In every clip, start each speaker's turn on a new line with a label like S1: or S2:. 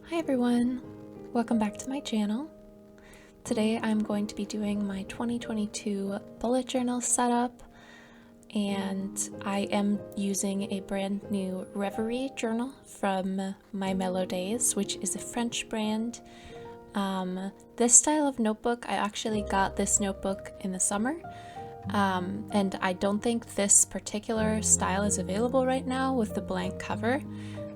S1: Hi everyone, welcome back to my channel. Today I'm going to be doing my 2022 bullet journal setup, and I am using a brand new Reverie journal from My Mellow Days, which is a French brand. This style of notebook, I actually got this notebook in the summer, and I don't think this particular style is available right now with the blank cover.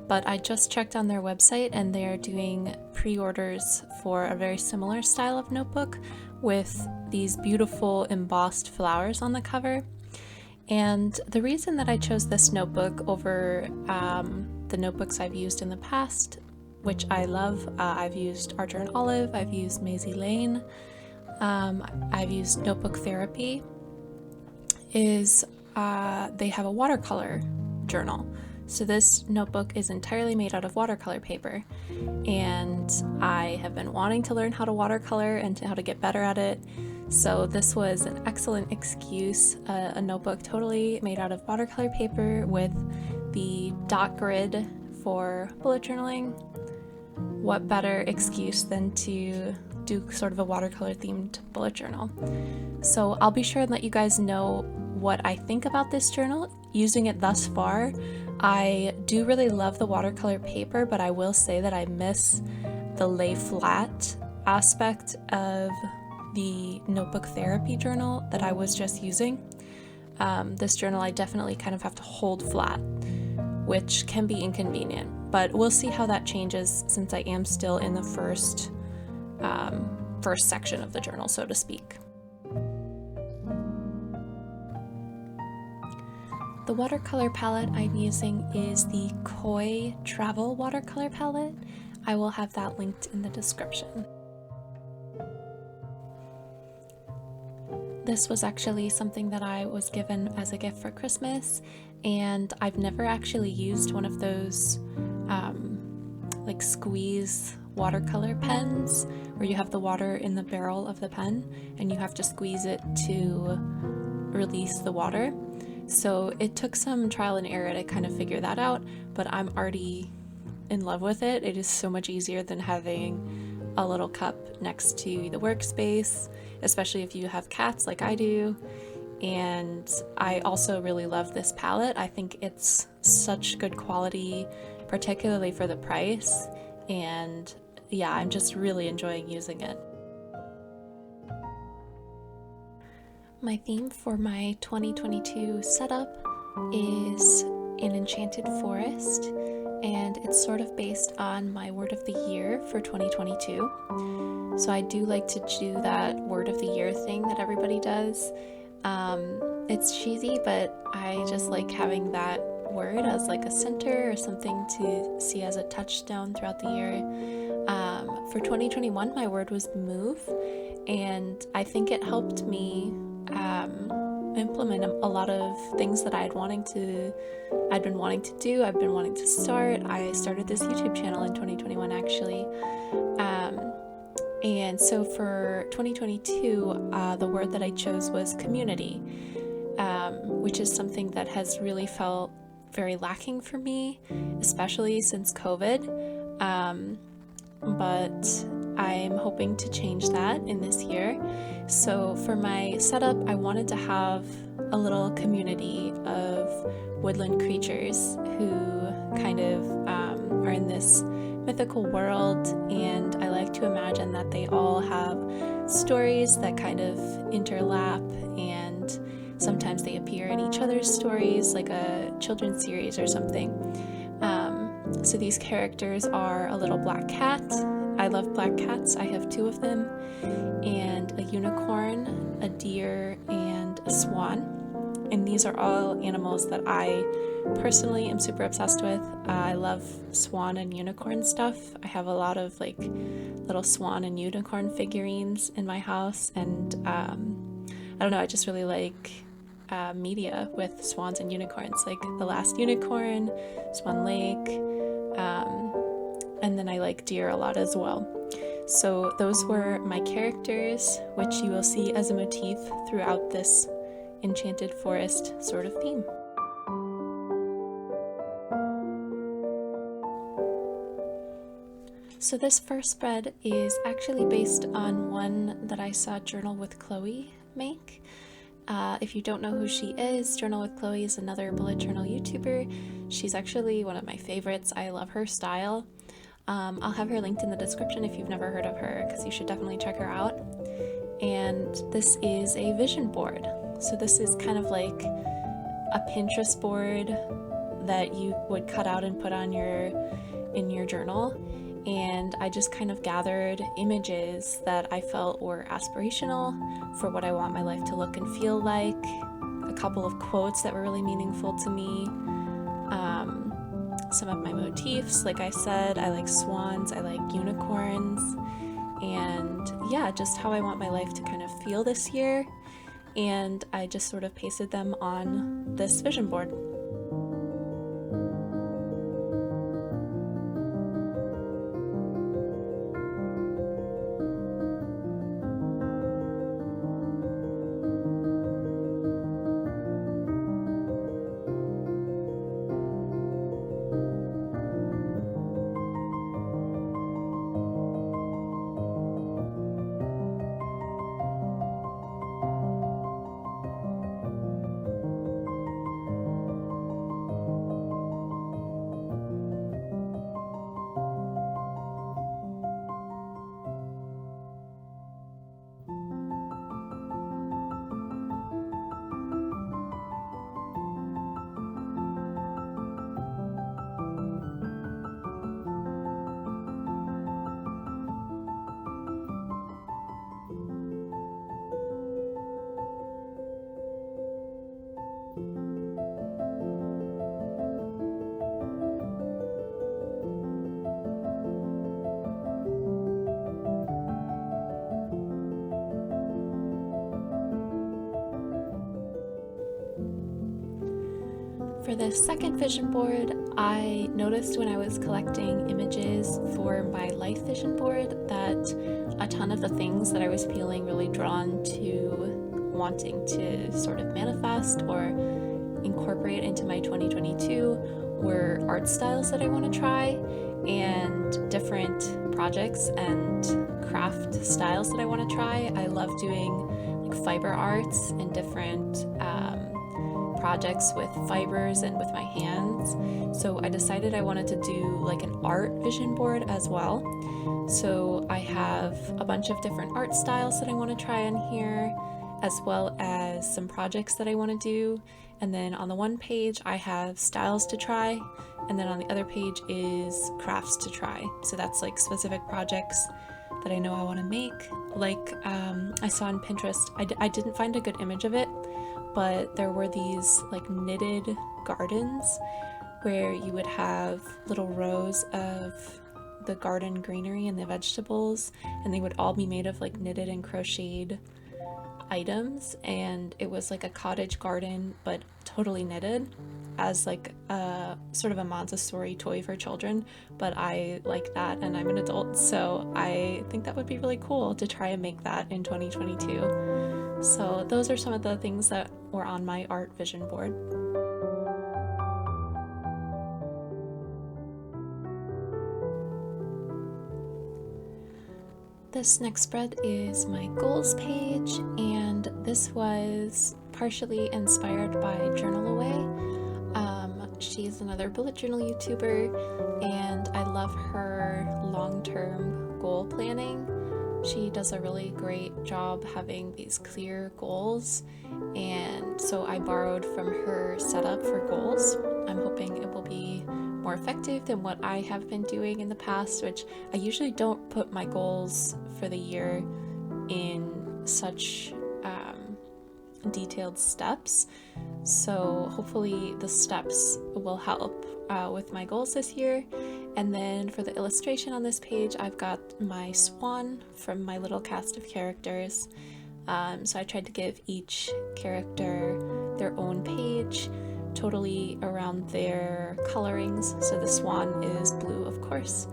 S1: But I just checked on their website and they're doing pre-orders for a very similar style of notebook with these beautiful embossed flowers on the cover. And the reason that I chose this notebook over the notebooks I've used in the past, which I love, I've used Archer & Olive, I've used Maisie Lane, I've used Notebook Therapy, is they have a watercolor journal. So this notebook is entirely made out of watercolor paper, and I have been wanting to learn how to watercolor and how to get better at it. So this was an excellent excuse, a notebook totally made out of watercolor paper with the dot grid for bullet journaling. What better excuse than to do sort of a watercolor themed bullet journal? So I'll be sure and let you guys know what I think about this journal. Using it thus far, I do really love the watercolor paper, but I will say that I miss the lay flat aspect of the Notebook Therapy journal that I was just using. This journal I definitely kind of have to hold flat, which can be inconvenient, but we'll see how that changes since I am still in the first section of the journal, so to speak. The watercolor palette I'm using is the Koi Travel Watercolor Palette. I will have that linked in the description. This was actually something that I was given as a gift for Christmas, and I've never actually used one of those like squeeze watercolor pens where you have the water in the barrel of the pen and you have to squeeze it to release the water. So it took some trial and error to kind of figure that out, but I'm already in love with it. It is so much easier than having a little cup next to the workspace, especially if you have cats like I do. And I also really love this palette. I think it's such good quality, particularly for the price. And yeah, I'm just really enjoying using it. My theme for my 2022 setup is an enchanted forest, and it's sort of based on my word of the year for 2022. So I do like to do that word of the year thing that everybody does. It's cheesy, but I just like having that word as like a center or something to see as a touchstone throughout the year. For 2021, my word was move, and I think it helped me implement a lot of things that I'd been wanting to do, I've been wanting to start. I started this YouTube channel in 2021 actually. And so for 2022, the word that I chose was community, which is something that has really felt very lacking for me, especially since COVID. But I'm hoping to change that in this year. So for my setup, I wanted to have a little community of woodland creatures who kind of are in this mythical world, and I like to imagine that they all have stories that kind of interlap, and sometimes they appear in each other's stories, like a children's series or something. So these characters are a little black cat. I love black cats. I have 2 of them, and a unicorn, a deer, and a swan. And these are all animals that I personally am super obsessed with. I love swan and unicorn stuff. I have a lot of like little swan and unicorn figurines in my house, and I don't know, I just really like media with swans and unicorns, like The Last Unicorn, Swan Lake, and then I like deer a lot as well. So those were my characters, which you will see as a motif throughout this enchanted forest sort of theme. So this first spread is actually based on one that I saw Journal with Chloe make. If you don't know who she is, Journal with Chloe is another bullet journal YouTuber. She's actually one of my favorites. I love her style. I'll have her linked in the description if you've never heard of her, because you should definitely check her out. And this is a vision board. So this is kind of like a Pinterest board that you would cut out and put on in your journal. And I just kind of gathered images that I felt were aspirational for what I want my life to look and feel like, a couple of quotes that were really meaningful to me, some of my motifs. Like I said, I like swans, I like unicorns, and yeah, just how I want my life to kind of feel this year. And I just sort of pasted them on this vision board. For this second vision board, I noticed when I was collecting images for my life vision board that a ton of the things that I was feeling really drawn to wanting to sort of manifest or incorporate into my 2022 were art styles that I want to try and different projects and craft styles that I want to try. I love doing like fiber arts and different projects with fibers and with my hands. So I decided I wanted to do like an art vision board as well. So I have a bunch of different art styles that I want to try on here, as well as some projects that I want to do. And then on the one page I have styles to try, and then on the other page is crafts to try. So that's like specific projects that I know I want to make. Like I saw on Pinterest, I didn't find a good image of it, but there were these like knitted gardens where you would have little rows of the garden greenery and the vegetables, and they would all be made of like knitted and crocheted items, and it was like a cottage garden but totally knitted as like a sort of a Montessori toy for children. But I like that, and I'm an adult, so I think that would be really cool to try and make that in 2022. So those are some of the things that were on my art vision board. This next spread is my goals page, and this was partially inspired by Journal Away. She's another bullet journal YouTuber, and I love her long-term goal planning. She does a really great job having these clear goals, and so I borrowed from her setup for goals. I'm hoping it will be more effective than what I have been doing in the past, which I usually don't put my goals for the year in such detailed steps. So hopefully the steps will help with my goals this year. And then for the illustration on this page, I've got my swan from my little cast of characters. So I tried to give each character their own page, totally around their colorings. So the swan is blue, of course.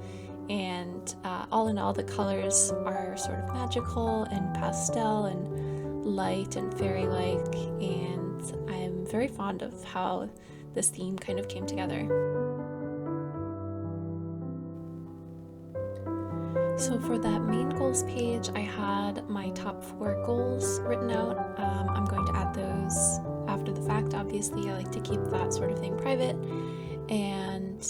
S1: And all in all, the colors are sort of magical and pastel and light and fairy-like. And I'm very fond of how this theme kind of came together. So for that main goals page, I had my top 4 goals written out. I'm going to add those after the fact. Obviously, I like to keep that sort of thing private. And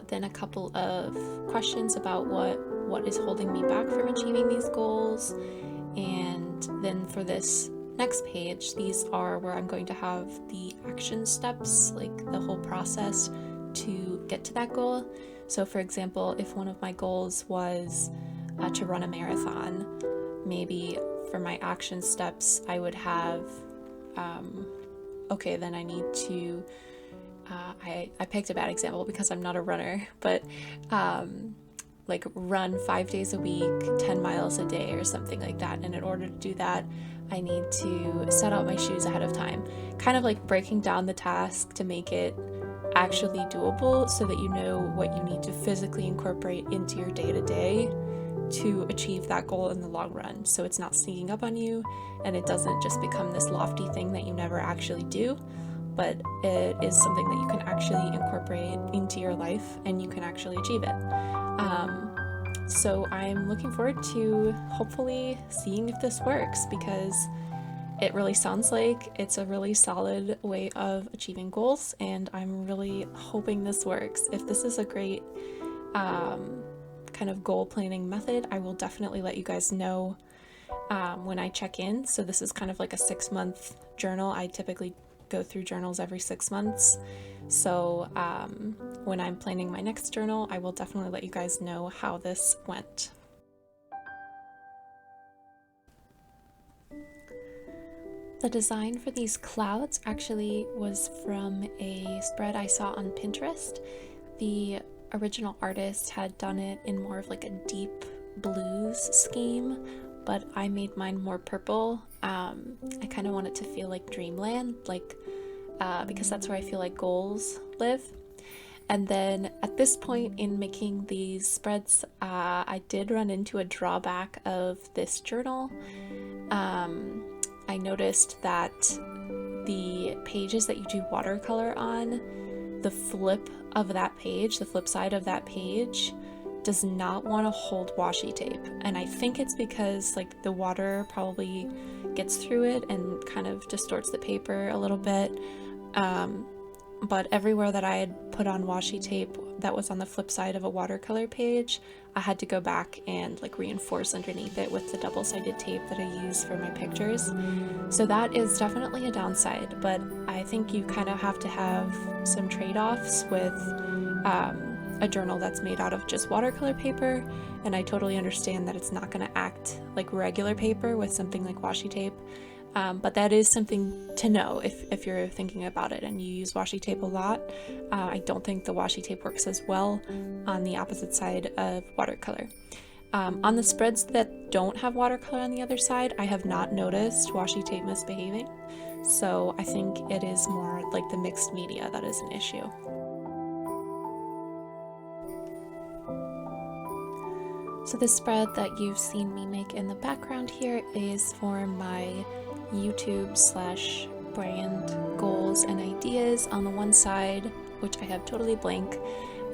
S1: then a couple of questions about what is holding me back from achieving these goals. And then for this next page, these are where I'm going to have the action steps, like the whole process to get to that goal. So for example, if one of my goals was to run a marathon, maybe for my action steps I would have okay, then I need to I picked a bad example because I'm not a runner, but like run 5 days a week, 10 miles a day or something like that. And in order to do that, I need to set out my shoes ahead of time, kind of like breaking down the task to make it actually doable so that you know what you need to physically incorporate into your day-to-day to achieve that goal in the long run. So it's not sneaking up on you and it doesn't just become this lofty thing that you never actually do, but it is something that you can actually incorporate into your life and you can actually achieve it. So I'm looking forward to hopefully seeing if this works, because it really sounds like it's a really solid way of achieving goals, and I'm really hoping this works. If this is a great kind of goal planning method, I will definitely let you guys know when I check in. So this is kind of like a 6-month journal. I typically go through journals every 6 months. So when I'm planning my next journal, I will definitely let you guys know how this went. The design for these clouds actually was from a spread I saw on Pinterest. The original artist had done it in more of like a deep blues scheme, but I made mine more purple. I kind of want it to feel like dreamland, like because that's where I feel like goals live. And then at this point in making these spreads, I did run into a drawback of this journal. I noticed that the pages that you do watercolor on, the flip of that page, the flip side of that page, does not want to hold washi tape. And I think it's because like the water probably gets through it and kind of distorts the paper a little bit. But everywhere that I had put on washi tape that was on the flip side of a watercolor page, I had to go back and like reinforce underneath it with the double-sided tape that I use for my pictures. So that is definitely a downside, but I think you kind of have to have some trade-offs with a journal that's made out of just watercolor paper, and I totally understand that it's not going to act like regular paper with something like washi tape. But that is something to know if you're thinking about it and you use washi tape a lot. I don't think the washi tape works as well on the opposite side of watercolor. On the spreads that don't have watercolor on the other side, I have not noticed washi tape misbehaving. So I think it is more like the mixed media that is an issue. So the spread that you've seen me make in the background here is for my YouTube/brand goals and ideas on the one side, which I have totally blank,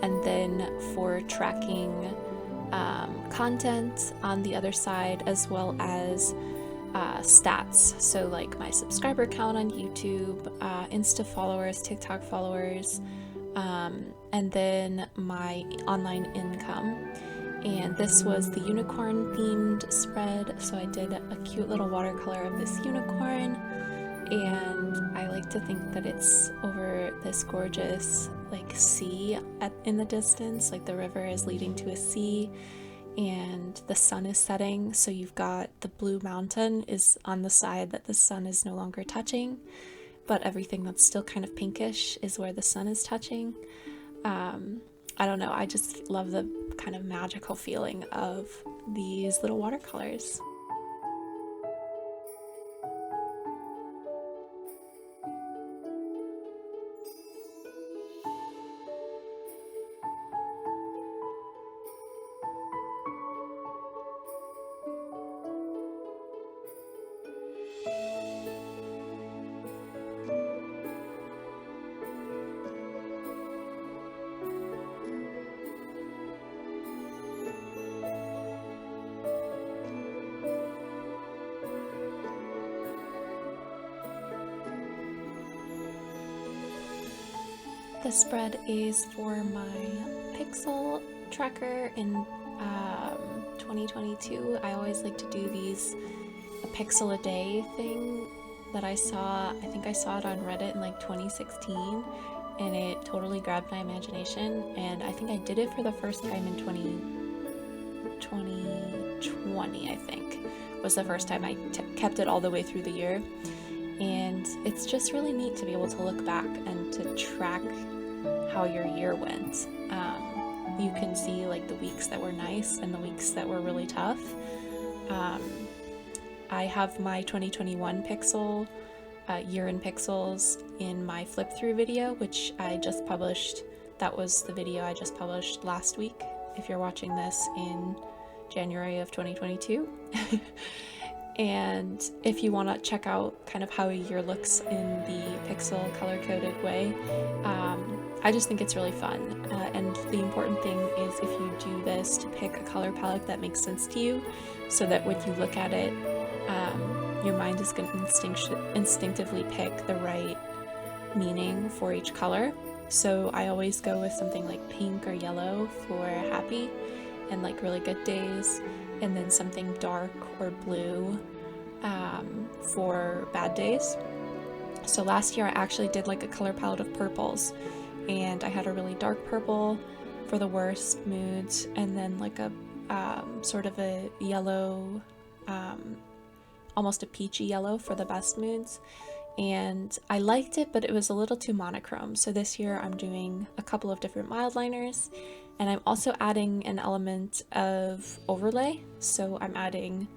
S1: and then for tracking content on the other side, as well as stats. So like my subscriber count on YouTube, Insta followers, TikTok followers, and then my online income. And this was the unicorn themed spread, so I did a cute little watercolor of this unicorn, and I like to think that it's over this gorgeous like sea in the distance, like the river is leading to a sea and the sun is setting, so you've got the blue mountain is on the side that the sun is no longer touching, but everything that's still kind of pinkish is where the sun is touching. I don't know, I just love the kind of magical feeling of these little watercolors. This spread is for my pixel tracker in 2022. I always like to do these a pixel a day thing that I think I saw it on Reddit in like 2016, and it totally grabbed my imagination, and I think I did it for the first time in 2020, I think, was the first time I kept it all the way through the year. And it's just really neat to be able to look back and to track how your year went. You can see like the weeks that were nice and the weeks that were really tough. I have my 2021 pixel, year in pixels, in my flip through video, which I just published. That was the video I just published last week, if you're watching this in January of 2022. And if you want to check out kind of how a year looks in the pixel color-coded way, I just think it's really fun. And the important thing is, if you do this, to pick a color palette that makes sense to you, so that when you look at it, your mind is going to instinctively pick the right meaning for each color. So I always go with something like pink or yellow for happy and like really good days, and then something dark or blue for bad days. So last year I actually did like a color palette of purples, and I had a really dark purple for the worst moods, and then like a sort of a yellow, almost a peachy yellow for the best moods. And I liked it, but it was a little too monochrome. So this year I'm doing a couple of different mild liners, and I'm also adding an element of overlay. So I'm adding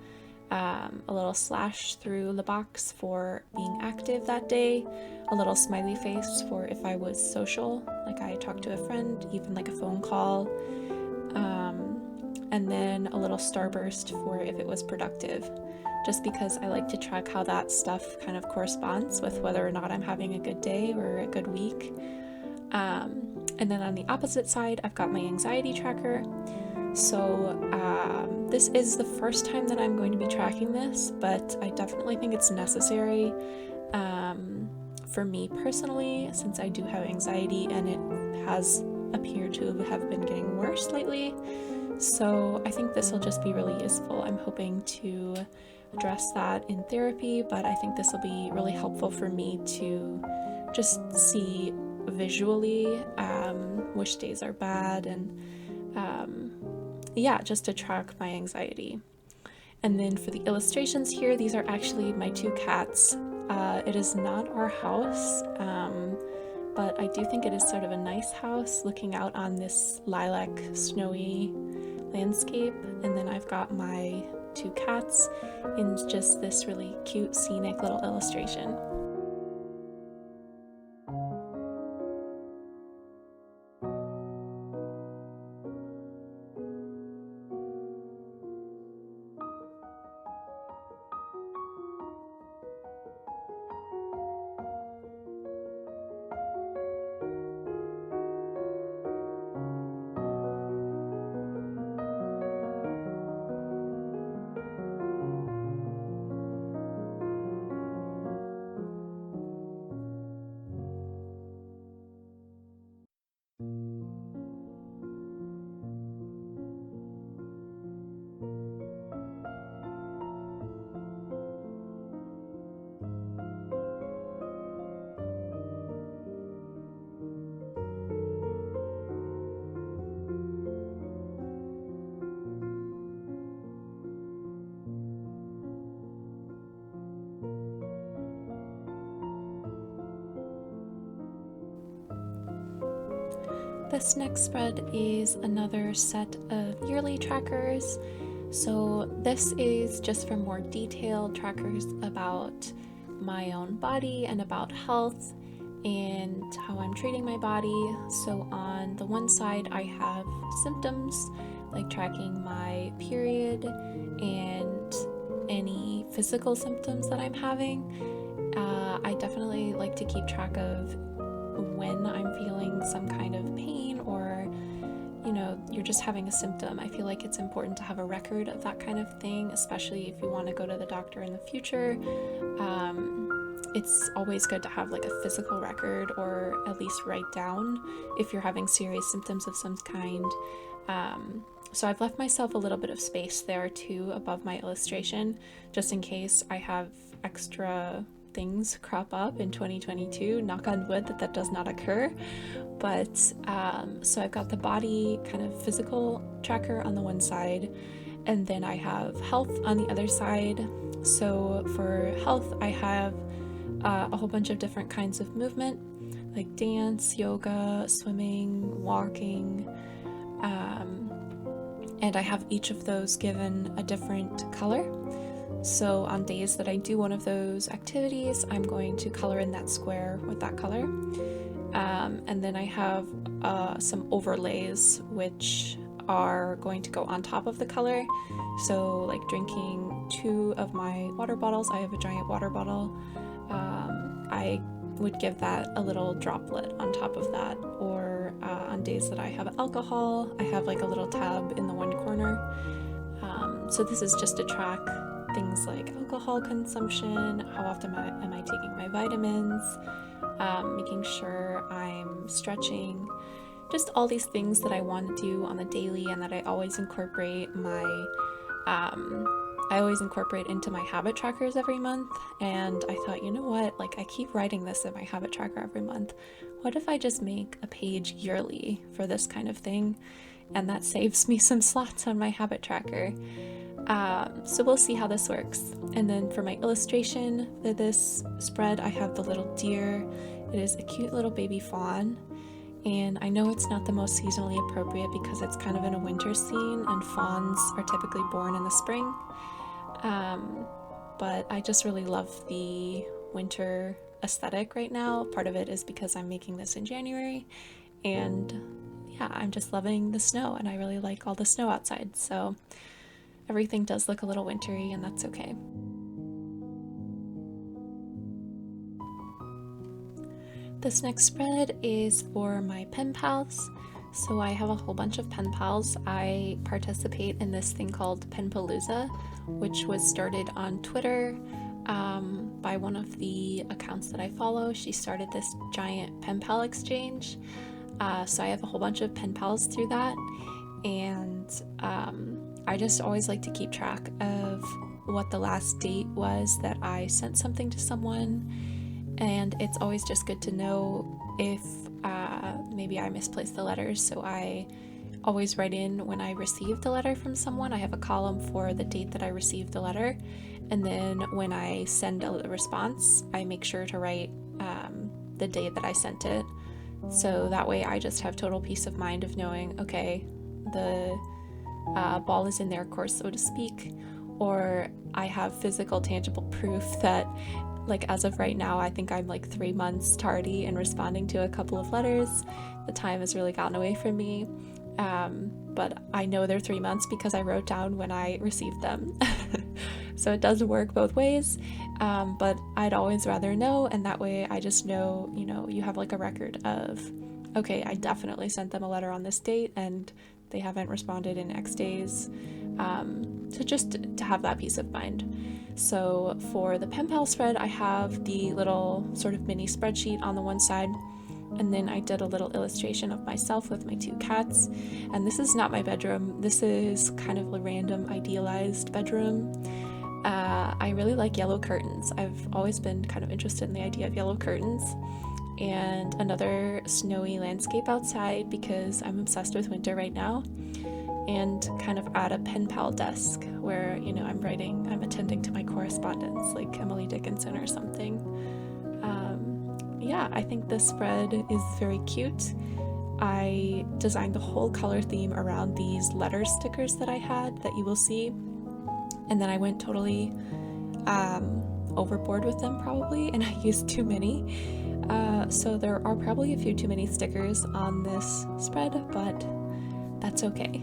S1: a little slash through the box for being active that day, a little smiley face for if I was social, like I talked to a friend, even like a phone call, and then a little starburst for if it was productive, just because I like to track how that stuff kind of corresponds with whether or not I'm having a good day or a good week. And then on the opposite side, I've got my anxiety tracker. So this is the first time that I'm going to be tracking this, but I definitely think it's necessary for me personally, since I do have anxiety and it has appeared to have been getting worse lately. So I think this will just be really useful. I'm hoping to address that in therapy, but I think this will be really helpful for me to just see visually which days are bad, and yeah, just to track my anxiety. And then for the illustrations here, these are actually my two cats. It is not our house, but I do think it is sort of a nice house looking out on this lilac snowy landscape. And then I've got my two cats in just this really cute scenic little illustration. This next spread is another set of yearly trackers. So this is just for more detailed trackers about my own body and about health and how I'm treating my body. So on the one side I have symptoms, like tracking my period and any physical symptoms that I'm having. I definitely like to keep track of when I'm feeling some kind of pain, or you're just having a symptom. I feel like it's important to have a record of that kind of thing, especially if you want to go to the doctor in the future. it's always good to have like a physical record, or at least write down if you're having serious symptoms of some kind. So I've left myself a little bit of space there too above my illustration, just in case I have extra things crop up in 2022. Knock on wood that does not occur. But so I've got the body kind of physical tracker on the one side, and then I have health on the other side. So for health, I have a whole bunch of different kinds of movement, like dance, yoga, swimming, walking, and I have each of those given a different color. So on days that I do one of those activities, I'm going to color in that square with that color. And then I have some overlays which are going to go on top of the color. So like drinking 2 of my water bottles, I have a giant water bottle, I would give that a little droplet on top of that. Or on days that I have alcohol, I have like a little tab in the one corner. So this is just to track things like alcohol consumption, how often am I taking my vitamins, making sure I'm stretching, just all these things that I want to do on the daily and that I always incorporate into my habit trackers every month. And I thought, you know what, like I keep writing this in my habit tracker every month. What if I just make a page yearly for this kind of thing? And that saves me some slots on my habit tracker. So we'll see how this works. And then for my illustration for this spread, I have the little deer. It is a cute little baby fawn. And I know it's not the most seasonally appropriate because it's kind of in a winter scene and fawns are typically born in the spring. But I just really love the winter aesthetic right now. Part of it is because I'm making this in January, and yeah, I'm just loving the snow, and I really like all the snow outside, so everything does look a little wintry, and that's okay. This next spread is for my pen pals. So I have a whole bunch of pen pals. I participate in this thing called Penpalooza, which was started on Twitter by one of the accounts that I follow. She started this giant pen pal exchange. So I have a whole bunch of pen pals through that. And I just always like to keep track of what the last date was that I sent something to someone. And it's always just good to know if maybe I misplaced the letters, so I always write in when I received a letter from someone. I have a column for the date that I received the letter, and then when I send a response, I make sure to write the day that I sent it, so that way I just have total peace of mind of knowing, okay, the ball is in their court, so to speak, or I have physical, tangible proof that, like, as of right now, I think I'm like 3 months tardy in responding to a couple of letters. The time has really gotten away from me, but I know they're 3 months because I wrote down when I received them. So it does work both ways, but I'd always rather know, and that way I just know, you know, you have like a record of, okay, I definitely sent them a letter on this date and they haven't responded in X days. So just to have that peace of mind. So for the pen pal spread, I have the little sort of mini spreadsheet on the one side, and then I did a little illustration of myself with my 2 cats. And this is not my bedroom. This is kind of a random idealized bedroom. I really like yellow curtains. I've always been kind of interested in the idea of yellow curtains, and another snowy landscape outside because I'm obsessed with winter right now, and kind of at a pen pal desk where, you know, I'm attending to my correspondence like Emily Dickinson or something. Yeah, I think this spread is very cute. I designed the whole color theme around these letter stickers that I had that you will see, and then I went totally overboard with them probably, and I used too many. So there are probably a few too many stickers on this spread, but that's okay.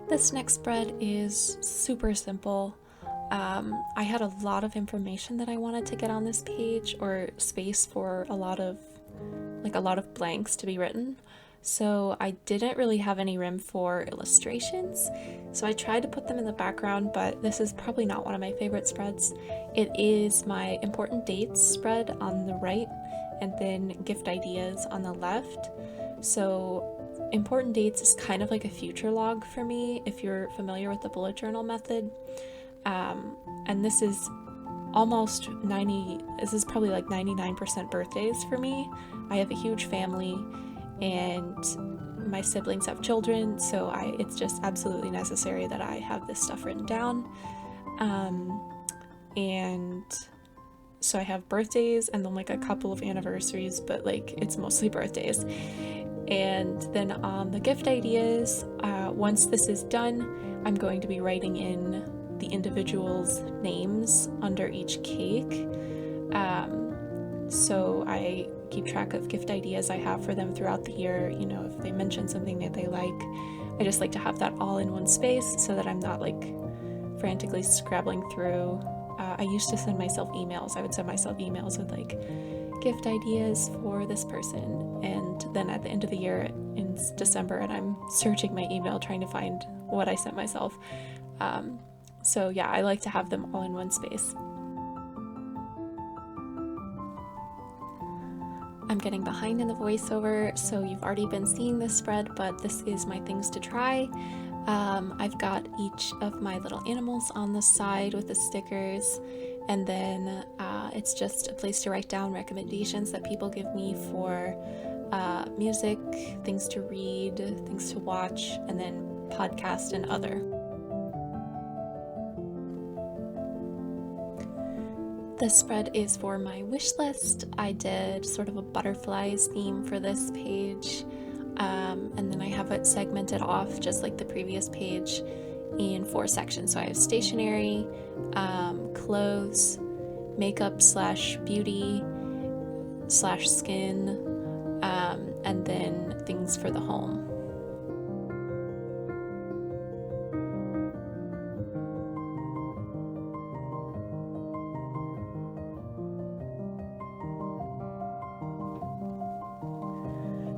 S1: This next spread is super simple. I had a lot of information that I wanted to get on this page, or space for a lot of blanks to be written. So I didn't really have any room for illustrations. So I tried to put them in the background, but this is probably not one of my favorite spreads. It is my important dates spread on the right, and then gift ideas on the left. So important dates is kind of like a future log for me, if you're familiar with the bullet journal method. And this is probably like 99% birthdays for me. I have a huge family and my siblings have children, so it's just absolutely necessary that I have this stuff written down. And so I have birthdays and then like a couple of anniversaries, but like it's mostly birthdays. And then on the gift ideas, once this is done, I'm going to be writing in the individuals' names under each cake. So I keep track of gift ideas I have for them throughout the year. You know, if they mention something that they like, I just like to have that all in one space so that I'm not like frantically scrabbling through. I used to send myself emails. I would send myself emails with like gift ideas for this person, and then at the end of the year in December, and I'm searching my email trying to find what I sent myself. So yeah, I like to have them all in one space. I'm getting behind in the voiceover, so you've already been seeing this spread, but this is my things to try. I've got each of my little animals on the side with the stickers, and then it's just a place to write down recommendations that people give me for music, things to read, things to watch, and then podcast and other. This spread is for my wish list. I did sort of a butterflies theme for this page, and then I have it segmented off just like the previous page in 4 sections. So I have stationery, clothes, makeup / beauty / skin, and then things for the home.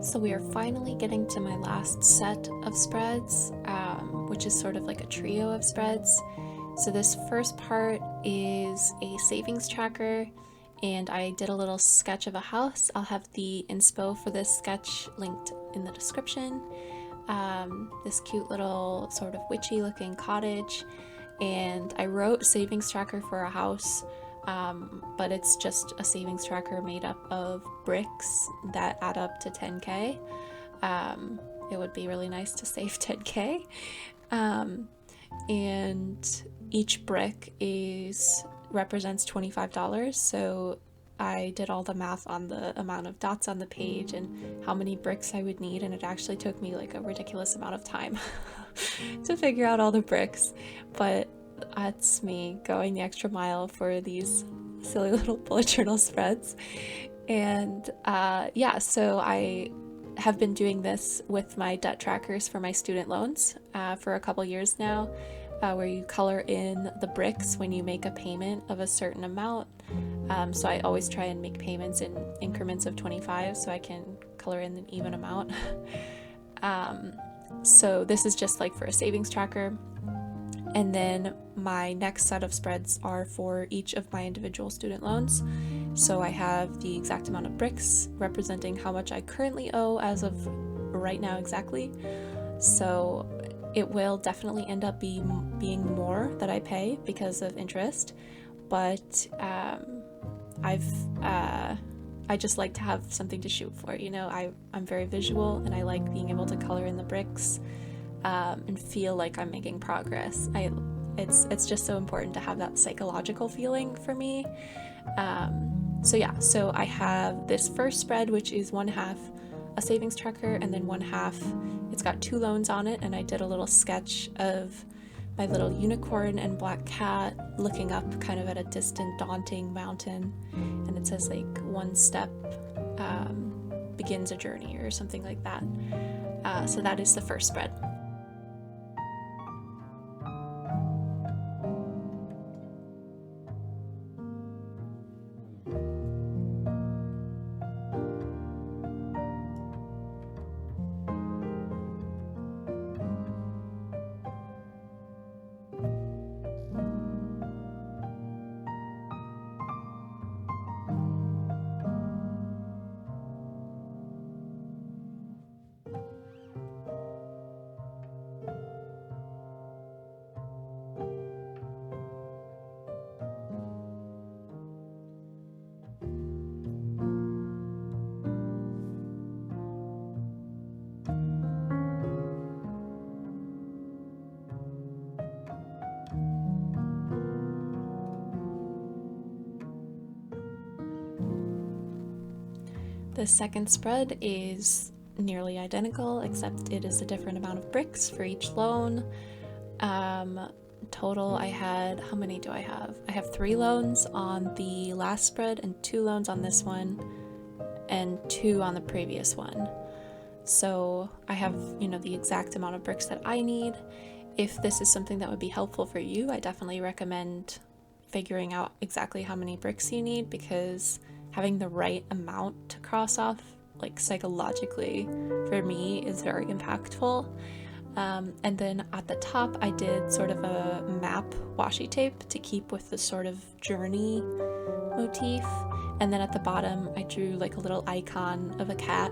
S1: So we are finally getting to my last set of spreads, which is sort of like a trio of spreads. So this first part is a savings tracker, and I did a little sketch of a house. I'll have the inspo for this sketch linked in the description. This cute little sort of witchy looking cottage, and I wrote savings tracker for a house. But it's just a savings tracker made up of bricks that add up to 10K. It would be really nice to save 10K. And each brick represents $25. So I did all the math on the amount of dots on the page and how many bricks I would need, and it actually took me like a ridiculous amount of time to figure out all the bricks. But that's me going the extra mile for these silly little bullet journal spreads. And yeah, so I have been doing this with my debt trackers for my student loans for a couple years now, where you color in the bricks when you make a payment of a certain amount. So I always try and make payments in increments of 25 so I can color in an even amount. So this is just like for a savings tracker. And then my next set of spreads are for each of my individual student loans. So I have the exact amount of bricks representing how much I currently owe as of right now exactly. So it will definitely end up being more that I pay because of interest. But I just like to have something to shoot for. You know, I'm very visual, and I like being able to color in the bricks. And feel like I'm making progress. It's just so important to have that psychological feeling for me. So yeah, so I have this first spread, which is 1/2 a savings tracker, and then 1/2 it's got 2 loans on it, and I did a little sketch of my little unicorn and black cat looking up kind of at a distant, daunting mountain, and it says like 1 step begins a journey or something like that. So that is the first spread. The second spread is nearly identical, except it is a different amount of bricks for each loan. Total, I had, how many do I have? I have 3 loans on the last spread and 2 loans on this one and 2 on the previous one. So I have, the exact amount of bricks that I need. If this is something that would be helpful for you, I definitely recommend figuring out exactly how many bricks you need, because having the right amount to cross off, like psychologically, for me is very impactful. And then at the top, I did sort of a map washi tape to keep with the sort of journey motif. And then at the bottom, I drew like a little icon of a cat,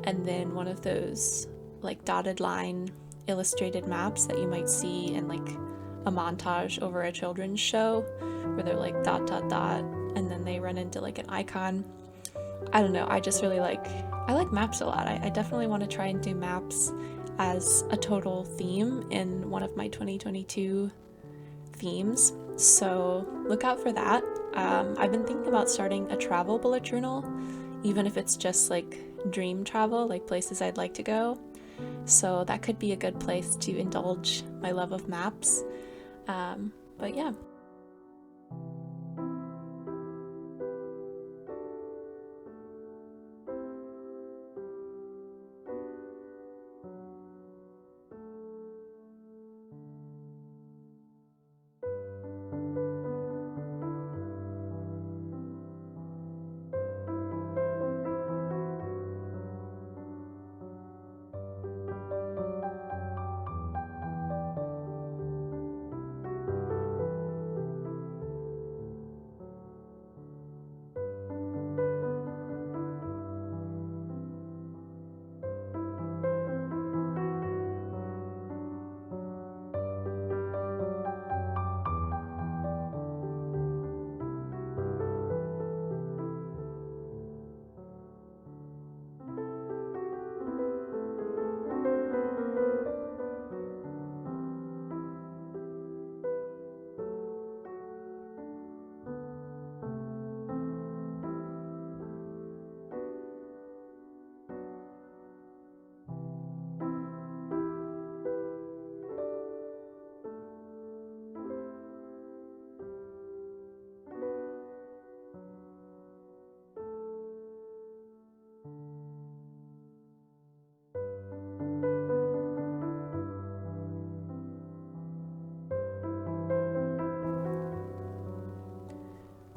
S1: and then one of those like dotted line illustrated maps that you might see in like a montage over a children's show, where they're like dot dot dot, and then they run into like an icon. I don't know, I just really like maps a lot. I definitely want to try and do maps as a total theme in one of my 2022 themes, so look out for that. I've been thinking about starting a travel bullet journal, even if it's just like dream travel, like places I'd like to go. So that could be a good place to indulge my love of maps. But yeah.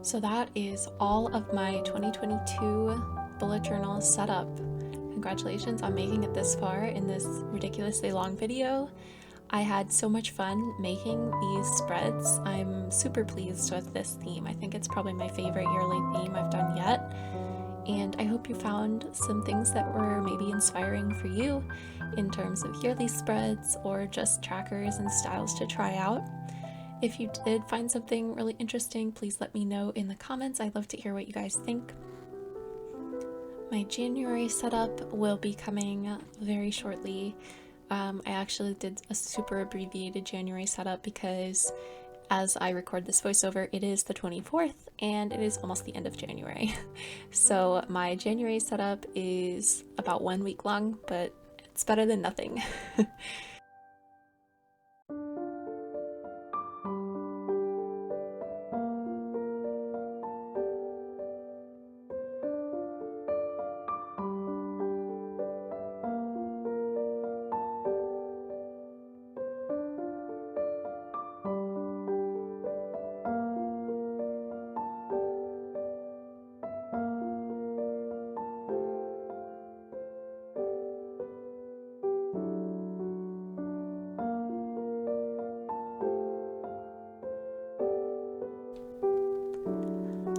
S1: So that is all of my 2022 bullet journal setup. Congratulations on making it this far in this ridiculously long video. I had so much fun making these spreads. I'm super pleased with this theme. I think it's probably my favorite yearly theme I've done yet. And I hope you found some things that were maybe inspiring for you in terms of yearly spreads or just trackers and styles to try out. If you did find something really interesting, please let me know in the comments. I'd love to hear what you guys think. My January setup will be coming very shortly. I actually did a super abbreviated January setup because as I record this voiceover, it is the 24th and it is almost the end of January. So my January setup is about 1 week long, but it's better than nothing.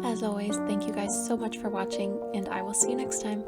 S1: As always, thank you guys so much for watching, and I will see you next time.